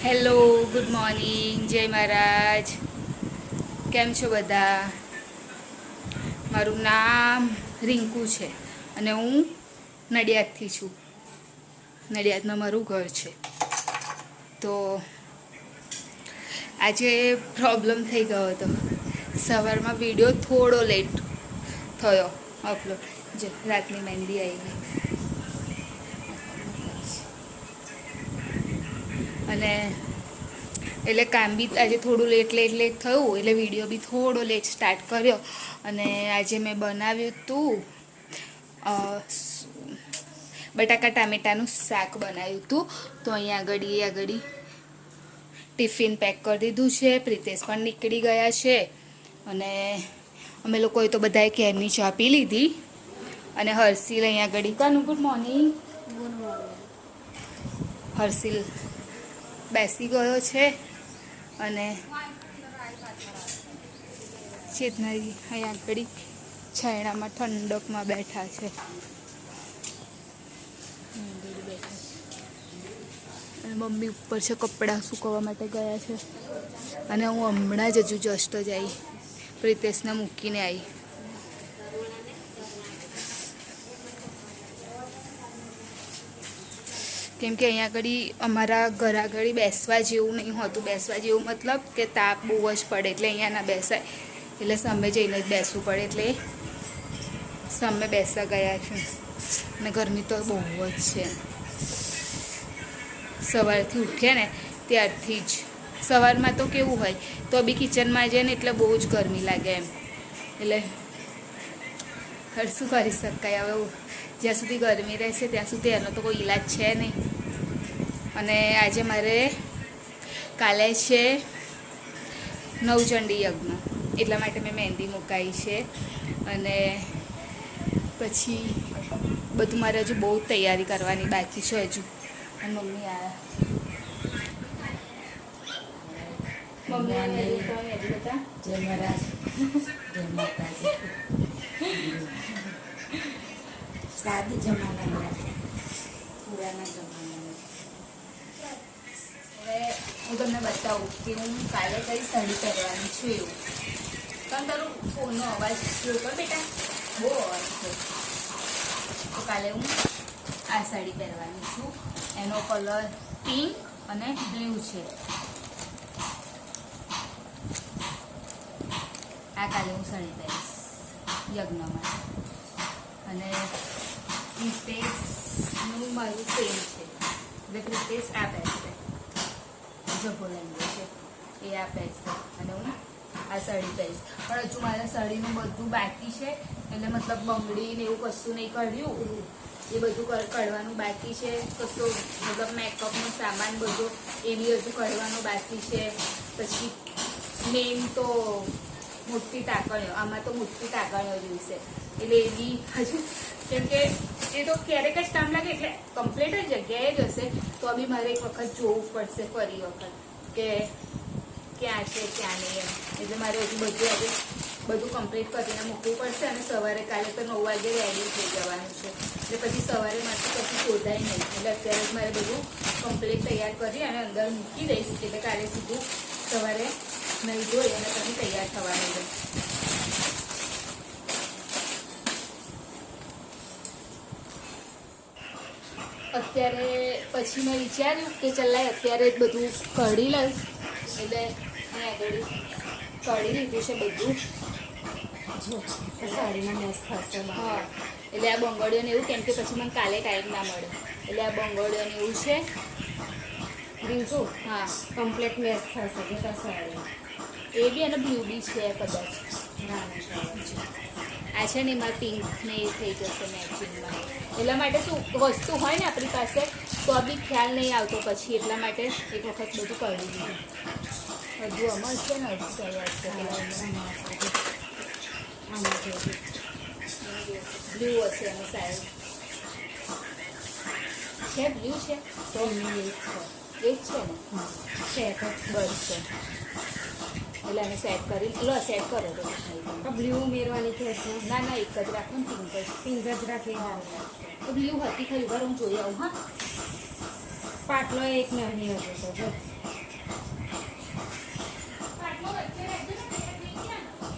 Hello, good morning, જય મહારાજ. કેમ છો બધા? મારું નામ રિંકુ છે અને હું નડિયાદથી છું. નડિયાદમાં મારું ઘર છે. તો આજે પ્રોબ્લેમ થઈ ગયો હતો. સવારમાં વિડીયો થોડો લેટ થયો અપલોડ. જે રાતની મહેંદી આવી અને એટલે કામ બી આજે થોડું લેટ થયું, એટલે વિડીયો બી થોડો લેટ સ્ટાર્ટ કર્યો. અને આજે મેં બનાવ્યું હતું બટાકા ટામેટાનું શાક બનાવ્યું હતું. તો અહીંયા આગળ ટિફિન પેક કરી દીધું છે. પ્રિતેશ પણ નીકળી ગયા છે. અને અમે લોકોએ તો બધાએ કેરની ચા પી લીધી. અને હર્ષિલ અહીંયા આગળ કાનું ગુડ મોર્નિંગ. હર્ષિલ બેસી ગયો છે અને ચેતનાજી અહીંયા આગળ છાયડામાં ઠંડકમાં બેઠા છે. અને મમ્મી ઉપર છે, કપડાં સૂકવવા માટે ગયા છે. અને હું હમણાં જ હજુ જસ્ટ જ આવી, પ્રિતેશને મૂકીને આવી. કેમ કે અહીંયા આગળ અમારા ઘર આગળ બેસવા જેવું નહીં હોતું. બેસવા જેવું મતલબ કે તાપ બહુ જ પડે, એટલે અહીંયા ના બેસાય. એટલે સામે જઈને જ બેસવું પડે, એટલે સામે બેસવા ગયા છે. અને ગરમી તો બહુ જ છે. સવારથી ઉઠ્યા ને ત્યારથી જ. સવારમાં તો કેવું હોય, તો બી કિચનમાં જાય ને એટલે બહુ જ ગરમી લાગે એમ. એટલે શું કરી શકાય હવે? જ્યાં સુધી ગરમી રહેશે ત્યાં સુધી એનો તો કોઈ ઈલાજ છે નહીં. અને આજે મારે કાલે છે નવચંડી યજ્ઞ, એટલા માટે મેં મહેંદી મુકાઈ છે. અને પછી બધું મારે હજુ બહુ તૈયારી કરવાની બાકી છે હજુ. અને મમ્મી આવ્યા. જય મહારાજ, જય માતાજી. સાદી જમાનામાં, પુરાના જમાનામાં. હવે હું તમને બતાવું કે હું કાલે કઈ સાડી પહેરવાની છું એવું. પણ તારું ફોનનો અવાજ જોયો કર બેટા, બહુ અવાજ છે. તો કાલે હું આ સાડી પહેરવાની છું. એનો કલર પિંક અને બ્લુ છે. આ કાલે હું સાડી પહેરીશ યજ્ઞમાં. અને પ્રિતેશનું મારું સેમ છે. એટલે પ્રિતેશ આ પહેરશે, જભો લેંગો છે એ આ પહેરશે, અને હું આ સાડી પહેરીશ. પણ હજુ મારા સાડીનું બધું બાકી છે. એટલે મતલબ બંગડી ને એવું કશું નહીં કર્યું, એ બધું કરવાનું બાકી છે. કશું મતલબ મેકઅપનો સામાન બધો એ બી હજુ કરવાનું બાકી છે. પછી મેઇન તો મોટી ટાંકણીઓ, આમાં તો મોટી ટાંકણીઓ જોઈશે. એટલે એ બી હજુ, કેમ કે એ તો ક્યારેક જ કામ લાગે, એટલે કમ્પ્લીટ જ જગ્યાએ જ હશે. તો બી મારે એક વખત જોવું પડશે ફરી વખત કે ક્યાં છે ક્યાં નહીં એમ. એટલે મારે હજુ બધું આજે બધું કમ્પ્લીટ કરીને મૂકવું પડશે. અને સવારે કાલે તો 9 વાગે રેડી થઈ જવાનું છે. એટલે પછી સવારે મારે કશું શોધાય નહીં. એટલે અત્યારે જ મારે બધું કમ્પ્લીટ તૈયાર કરી અને અંદર મૂકી દઈશ. એટલે કાલે સીધું સવારે નહીં ધોઈ અને તમે તૈયાર થવાનું છે. અત્યારે પછી મેં વિચાર્યું કે ચલાય અત્યારે જ બધું કાઢી લઈશ. એટલે મેં આગળ કાઢી લીધું છે બધું. જો સાડીમાં મેસ થશે. હા, એટલે આ બંગડીઓને એવું, કેમ કે પછી મને કાલે ટાઈમ ના મળે. એટલે આ બંગડીઓને એવું છે. બીજું હા, કમ્પ્લીટ મેસ થશે કે સાડી એ બી અને બ્લુ બી છે કદાચ. આ છે ને એમાં પિંક ને એ થઈ જશે મેચિંગમાં. એટલા માટે શું વસ્તુ હોય ને આપણી પાસે તો બી ખ્યાલ નહીં આવતો પછી. એટલા માટે એક વખત બધું કરી દીધું. હજુ અમર છે ને હજુ તૈયાર છે. બ્લુ હશે એની સાઈડ છે. બ્લુ છે તો એ જ છે ને. સેટ બસ છે. એટલે એને સેટ કરી લો, સેટ કરો તો બ્લુ ઉમેરવાની છે. ના ના, એક જ રાખો ને, પિંક જ રાખી. તો બ્લુ હતી ખરી વાર હું જોઈ આવું. હા, પાટલો એક નહીં હતો તો જો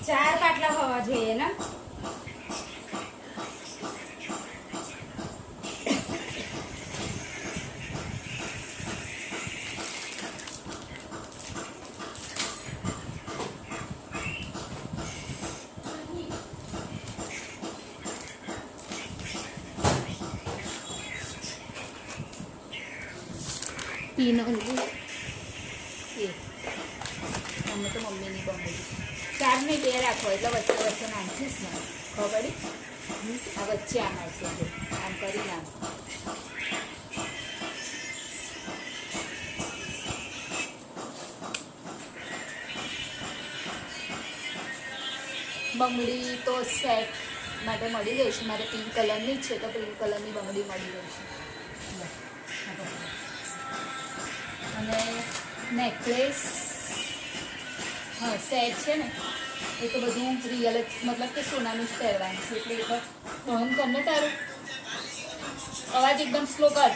4 પાટલા હોવા જોઈએ ને. પીનો એ અમે તો મમ્મીની બંગડી 4 મિનિટ એ રાખો એટલે વચ્ચે વચ્ચે નાખીશ ને ખબર પડી આ વચ્ચે આ નાખશે જો આમ કરી નાખ બંગડી તો સેટ માટે મળી ગઈ છે મારે પિંક કલરની જ છે તો પિંક કલરની બંગડી મળી ગઈ છે અને નેકલેસ હા સેટ છે ને એ તો બધું રિયલ જ મતલબ કે સોનાનું જ પહેરવાનું છે એટલે એ તો બંધ કર ને તારું અવાજ એકદમ સ્લો કર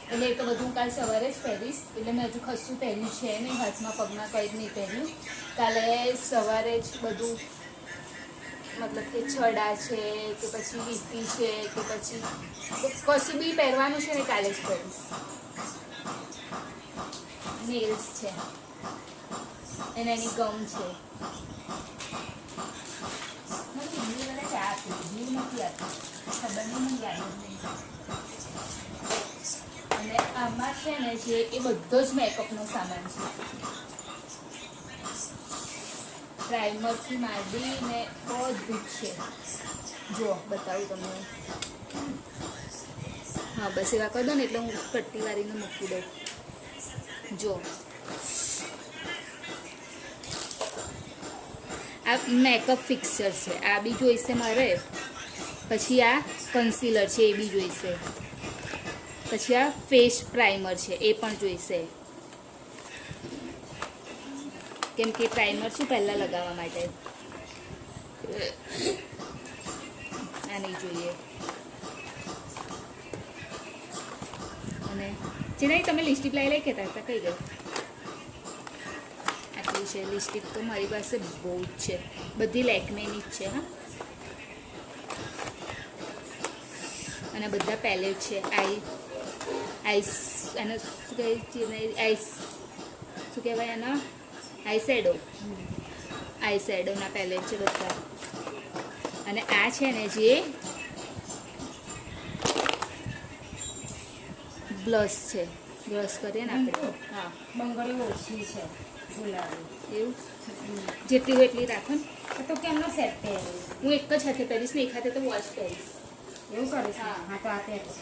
એટલે એ તો બધું કાલ સવારે જ પહેરીશ એટલે મેં હજુ કશું પહેર્યું છે નહીં હાથમાં પગમાં કંઈ જ નહીં પહેર્યું કાલે સવારે જ બધું મતલબ કે છડા છે કે પછી વીટી છે કે પછી કશું બી પહેરવાનું છે ને કાલે જ પહેરીશ નેલ્સ છે એને એની ગમ છે ચા આપી જીવ નથી આપતી ખબર નહીં મને યાદ જ નહીં અને આમાં છે ને જે એ બધો જ મેકઅપનો સામાન છે પ્રાઇમરથી માંડીને બધું જ છે જો બતાવું તમને હા બસ એવા કરી દો ને એટલે હું પટ્ટી વાળીને મૂકી દઉં જો આ મેકઅપ ફિક્સર છે આ બી જોઈશે મારે પછી આ કન્સીલર છે એ બી જોઈશે પછી આ ફેસ પ્રાઇમર છે એ પણ જોઈશે કેમ કે પ્રાઇમર શું પહેલાં લગાવવા માટે આ નહીં જોઈએ અને જેનાથી તમે લિપસ્ટિક લઈ કહેતા હતા કઈ ગઈ આટલી છે લિપસ્ટિક તો મારી પાસે બહુ જ છે બધી લેકમેની જ છે હા અને બધા પેલેટ છે આઈસ એને શું કહે આઈસ શું કહેવાય એના આઈ શેડોના પેલેટ છે બધા અને આ છે ને જે બ્લશ છે બ્લશ કરીએ ને આપણે હા બંગડી ઓછી છે ગુલાબી એવું જેટલી હોય એટલી રાખો ને તો કેમનો સેટ પહેર્યું હું એક જ હાથે પહેરીશ ને એક હાથે તો વોચ પહેરીશ એવું કરીશ હા. હા તો આ પહેરશે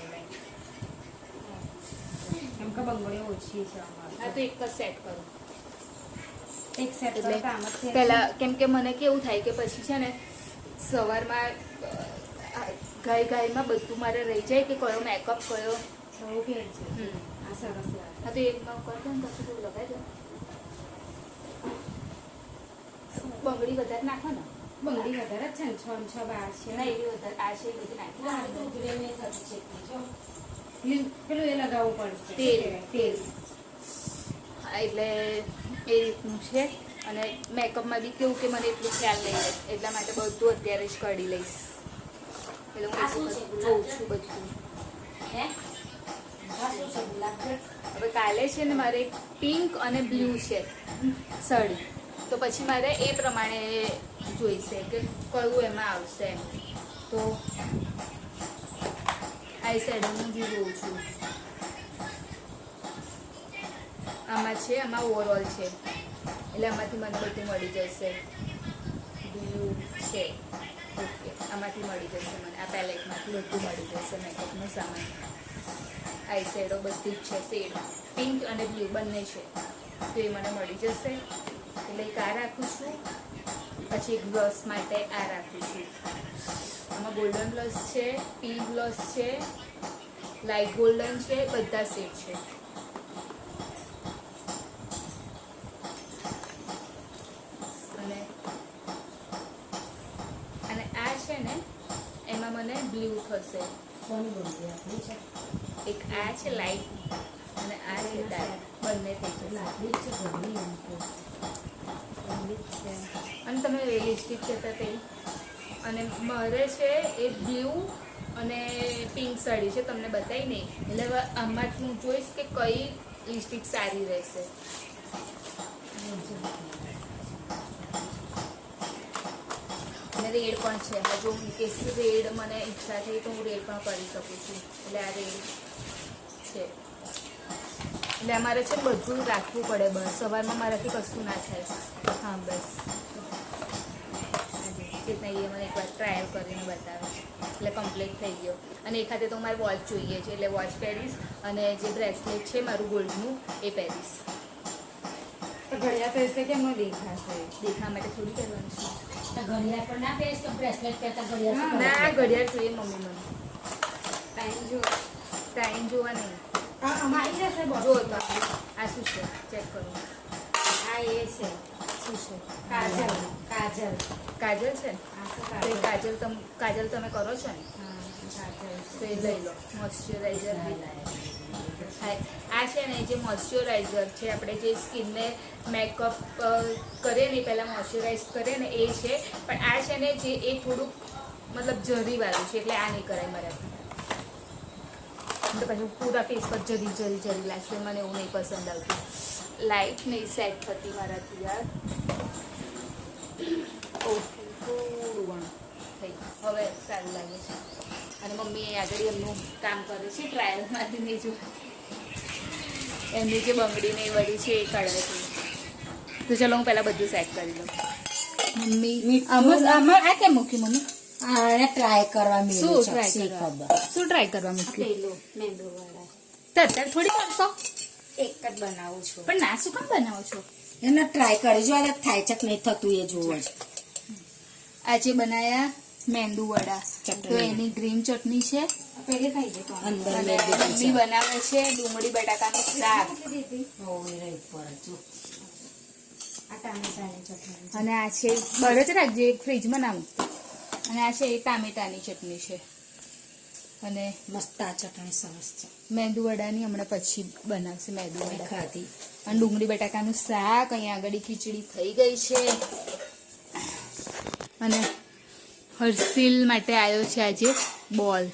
એમ કે બંગડી ઓછી છે અમારે હા તો એક જ સેટ કરું એક સેટ એટલે તો કામ જ છે પહેલાં કેમ કે મને કેવું થાય કે પછી છે ને સવારમાં ગાયમાં બધું મારે રહી જાય કે કયો મેકઅપ કયો બહુ ઘેર છે હમ. આ સરસ લાગે હા તો એકમાં કરજો ને પછી થોડું લગાવી દો બંગડી વધારે નાખો ને બંગડી વધારે જ છે ને 6 6 12 છે ના એવી વધારે આ છે એ બધી નાખી દો. હા તો ઉઘરે નહીં થતું છે એટલી જો પેલું એ લગાવવું પડશે તેલ. તેલ હા, એટલે એ રીતનું છે અને મેકઅપમાં બી કેવું કે મને એટલું ખ્યાલ નહીં રહે એટલા માટે બધું અત્યારે જ કાઢી લઈશ એટલે હું આ શું છે? જોઉં છું બધું હે આ શું છે ગુલાબ છે હવે કાલે છે ને મારે પિંક અને બ્લુ છે સાડી તો પછી મારે એ પ્રમાણે જોઈશે કે કયું એમાં આવશે એમ તો આઈ શેડોનું બી જોઉં છું આમાં છે આમાં ઓવરઓલ છે એટલે આમાંથી મને બધું મળી જશે બ્લુ છે ઓકે આમાંથી મળી જશે મને આ પેલેટમાંથી બધું મળી જશે મેકઅપનો સામાન આઈ શેડો બધી જ છે શેડ પિંક અને બ્લુ બંને છે તો એ મને મળી જશે એટલે એક આ રાખું છું પછી એક બ્લશ માટે આ રાખું છું આમાં ગોલ્ડન બ્લશ છે પિંક બ્લશ છે લાઇટ ગોલ્ડન છે બધા શેડ છે અને આ છે ને એમાં મને બ્લુ થશે કોની બંગડી આપણી છે એક આ છે લાઇટ અને આ છે ડાર્ક બંને થઈ જશે લાકડી જ છે ઘરની એમ તો અને તમે લિપસ્ટિક કહેતા તે અને મારે છે એ બ્લુ અને પિંક સાડી છે, તમને બતાવી નહીં એટલે હવે આમાં હું જોઈશ કે કઈ લિપસ્ટિક સારી રહેશે. અને રેડ પણ છે, જો કેસ રેડ મને ઈચ્છા થઈ તો હું રેડ પણ કરી શકું છું. એટલે આ રેડ છે એટલે અમારે છે બધું રાખવું પડે. બસ સવારમાં મારાથી કશું ના થાય. હા બસ ચેતના એ મને એકવાર ટ્રાયલ કરીને બતાવે એટલે કમ્પ્લીટ થઈ ગયો. અને એ ખાતે તો મારે વોચ જોઈએ છે એટલે વોચ પહેરીશ અને જે બ્રેસલેટ છે મારું ગોલ્ડનું એ પહેરીશ. તો ઘડિયાળ પહેરશે કેમ ન દેખાશે? દેખા માટે થોડી પહેરવાનું છે. તો ઘડિયાળ પણ ના પહેરીશ તો બ્રેસલેટ પહેરતા ઘડિયાળ ના ઘડિયાળ જોઈએ મમ્મી મને. ટાઈમ જો ટાઈમ જોવા નહીં. આમાં આવી જશે જો બોલ. તો આ શું છે ચેક કરું. આ એ છે શું છે? કાજલ. કાજલ કાજલ છે. આ શું તો એ કાજલ? કાજલ તમે કરો છો ને હા કાજલ. તો એ લઈ લો. મોઇશ્ચરાઇઝર આ છે ને જે મોઇશ્ચરાઇઝર છે આપણે જે સ્કિનને મેકઅપ કરીએ ને પહેલાં મોઇશ્ચરાઇઝ કરીએ ને એ છે. પણ આ છે ને જે એ થોડુંક મતલબ જરીવાળું છે એટલે આ નહીં કરાય મારાથી. તો પછી પૂરા ફેસ પર જરી જરી જરી લાગશે. મને એવું નહીં પસંદ આવતું. લાઇટ નહીં સેટ થતી મારાથી યાર. ઓકે થોડું ઘણું થઈ હવે સારું લાગે છે. અને મમ્મી આગળ એમનું કામ કરે છે ટ્રાયલમાંથી નહીં જો એમની જે બંગડીને એ વળી છે એ કાઢે છે. તો ચલો હું પહેલાં બધું સેટ કરી લઉં. મમ્મી આમાં આ કેમ મૂક્યું મમ્મી? આને ટ્રાય કરવા શું મેળવું ટ્રાય છે કરવા? ખબર. શું ટ્રાય કરવા મૂક્યું? પેલો મેંદુવાળા તો અત્યારે થોડી કરશો એક જ બનાવું છું. પણ ના શું કામ બનાવો છો? એને ટ્રાય કરી જો આ થાય છે કે નહીં થતું એ જોવો જ. આજે બનાયા મેંદુ વડા. ચટણી. તો એની ગ્રીન ચટણી છે પેલી ખાઈ ગઈ અંદર અને મમ્મી બનાવે છે ડુંગળી બટાકાનું શાક આ ટામેટાની ચટણી. અને આ છે બહાર જ રાખજે ફ્રીજમાં ના મૂક. અને આ છે એ ટામેટાની ચટણી છે અને મસ્ત આ ચટણી સરસ છે. મેંદુ વડાની હમણાં પછી બનાવશે મેંદુ મેં વડા. ખાધી. અને ડુંગળી બટાકાનું શાક. અહીંયા આગળ ખીચડી થઈ ગઈ છે. અને હર્ષિલ માટે આવ્યો છે આજે બોલ.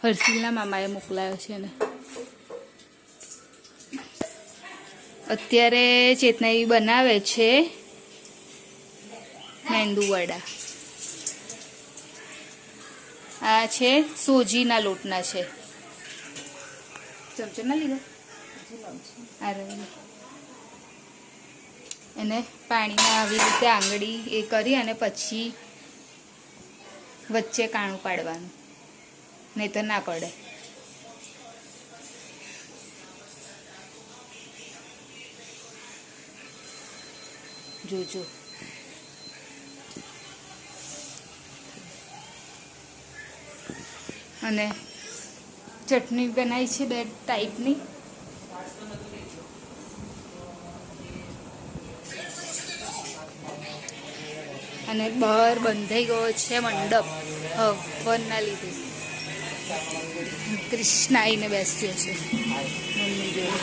હર્ષિલના મામાએ મોકલાયો છે ને અત્યારે ચેતનાઈ બનાવે છે મેંદુ વડા. આ છે સોજીના લોટના છે. ચમચો ના લીધો આ રહ્યો. એને પાણીમાં આવી રીતે આંગળી એ કરી અને પછી વચ્ચે કાણું પાડવાનું નહીં તો ના પડે. જોજો અને ચટણી બનાવી છે બે ટાઈપની. અને બહાર બંધાઈ ગયો છે મંડપ હવનના લીધે. કૃષ્ણ આવીને બેસ્યો છે મમ્મી જોડે.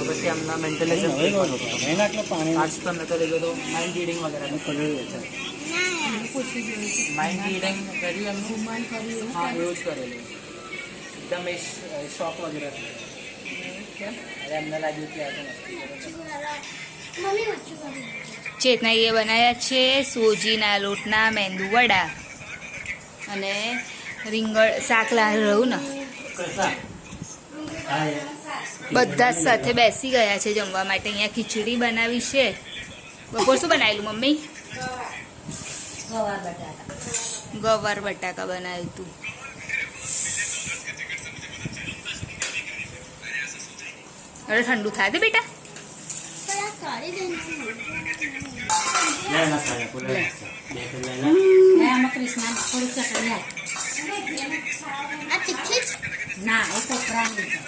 પછી આમના મેન્ટલ આજ તો નતો લઈ ગયો માઇન્ડ રીડિંગ વગેરે પૂછી જોયું છે. માઇન્ડ રીડિંગ કર્યું એમનું. હા એવું જ કરેલું એકદમ એ શોખ વગેરે અરે એમને લાગ્યું કે આ તો મસ્તી ચેતનાએ બનાવ્યા છે સોજીના લોટના મેંદુ વડા અને રીંગણ શાક રહ્યું ને બધા જ સાથે બેસી ગયા છે જમવા માટે. અહીંયા ખીચડી બનાવી છે. બપોર શું બનાવેલું મમ્મી? ગવાર બટાકા. ગવાર બટાકા બનાવ્યું હતું. અરે ઠંડુ થાય દે બેટા. આમાં કૃષ્ણ થોડી ચટણી આપ. ના એ કોપરાની છે.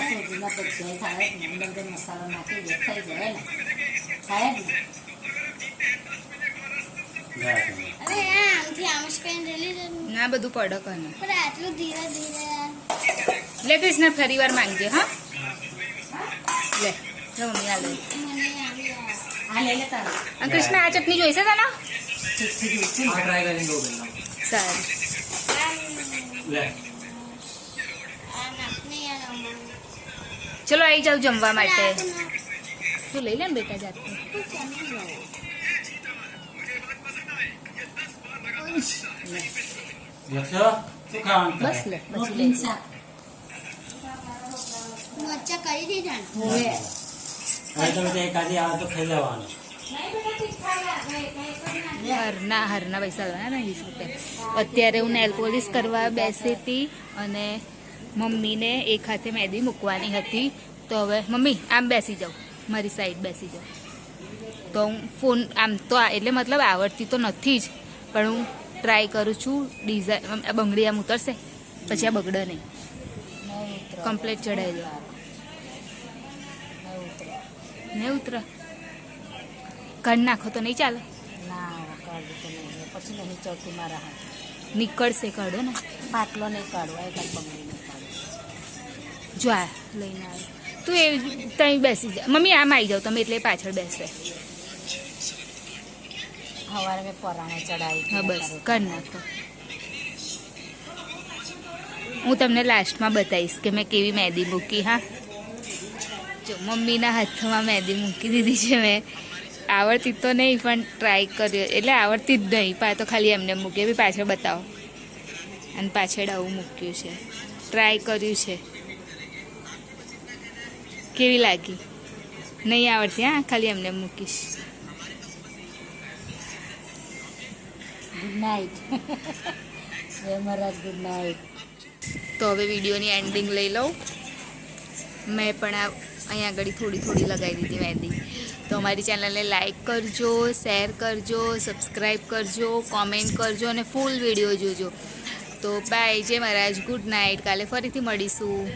સોજીના ભજીયા થાય જ ને અંદર મસાલો નાખી દે થઈ જાય ને થાય જ ને. આમથી આમ જ કઈ રેલી જવાનું. ના બધું પડક અને પણ આટલું ધીરે ધીરે લે કૃષ્ણ ફરી વાર માંગજે હા લે લો મમ્મી આ લે મને આવી આ. આ લઈ લે તારે અને કૃષ્ણ આ ચટણી જોઈશે તને ઠીકથી જોઈશું આ ટ્રાય કરીને દો પહેલા સારું લે આ નાખને યાર અમારે. ચલો આવી જાવ જમવા માટે આ તો ના- તું લઈ લે ને બેટા જાતે તું ચાલી જાઓ. બસ લે પછી રોટલી લે શાક મરચાં કરી દીધા ને? હોવે હરના પૈસા લેવાના ને 20 રૂપિયા અત્યારે હું નેલ પોલિશ કરવા બેસી હતી અને મમ્મીને એક હાથે મહેંદી મૂકવાની હતી તો હવે મમ્મી આમ બેસી જાઉં મારી સાઈડ બેસી જાઉં તો હું ફોન આમ તો એટલે મતલબ આવડતી તો નથી જ પણ હું ટ્રાય કરું છું ડિઝાઇન બંગડી આમ ઉતરશે પછી આ બગડે નહીં કમ્પ્લીટ ચડાવી દો ને ઉતર કાઢ નાખો તો નહીં ચાલે ના કાઢવું તો નહીં પછી નહીં ચડતું મારા હાથ નીકળશે કાઢો ને પાટલો નહીં કાઢવો એ કાંઈ બંગડી નહીં કાઢવું જો આ લઈને આવે તું એ ત્યાં બેસી જા મમ્મી આમ આવી જાવ તમે એટલે પાછળ બેસે સવારે મેં પરાણે ચડાવી હા બસ કાઢ નાખો હું તમને લાસ્ટમાં બતાવીશ કે મેં કેવી મહેંદી મૂકી હા જો મમ્મીના હાથમાં મહેંદી મૂકી દીધી છે મેં આવડતી તો નહીં પણ ટ્રાય કર્યો એટલે આવડતી જ નહીં તો ખાલી એમને મૂકી બી પાછળ બતાવો અને પાછળ આવું મૂક્યું છે ટ્રાય કર્યું છે કેવી લાગી નહીં આવડતી હા ખાલી એમને મૂકીશ ગુડ નાઇટ જય મહારાજ ગુડ નાઇટ તો હવે વિડીયોની એન્ડિંગ લઈ લઉં મેં પણ અહીંયા આગળ થોડી લગાવી દીધી મહેંદી તો અમારી ચેનલને લાઈક કરજો શેર કરજો સબસ્ક્રાઈબ કરજો કોમેન્ટ કરજો અને ફૂલ વિડીયો જોજો તો બાય જય મહારાજ ગુડ નાઇટ કાલે ફરીથી મળીશું